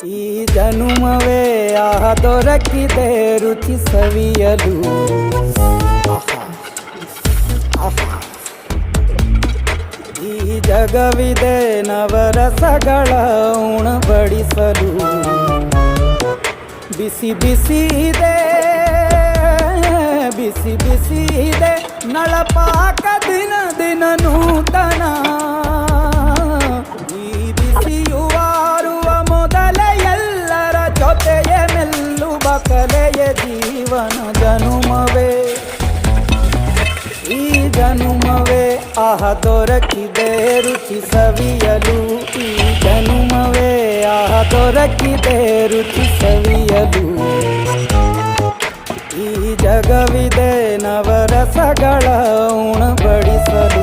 ಈ ಜನುಮವೇ ದೊರಕಿದೆ ರುಚಿ ಸವಿಯಲು. ಈ ಜಗವಿದೆ ನವರಸಗಳ ಉಣಬಡಿಸಲು. ಬಿಸಿ ಬಿಸಿ ಇದೆ, ಬಿಸಿ ಬಿಸಿ ಇದೆ ನಳಪಾಕ ದಿನ ದಿನ ನೂತನ. ಈ ಬಿಸಿಯುವಾರುವ ಮೊದಲೇ ಎಲ್ಲರ ಜೊತೆಯ ಮೆಲ್ಲುವ ಕಲೆಯ ಜೀವನ ಜನುಮವೇ. ಈ ಜನುಮವೇ ದೊರಕಿದೆ ರುಚಿ ಸವಿಯಲು. ಈ ಜನುಮವೇ ದೊರಕಿದೆ ರುಚಿ ಸವಿಯಲು. ಈ ಜಗವಿದೆ ನವರಸಗಳ ಉಣಬಡಿಸಲು.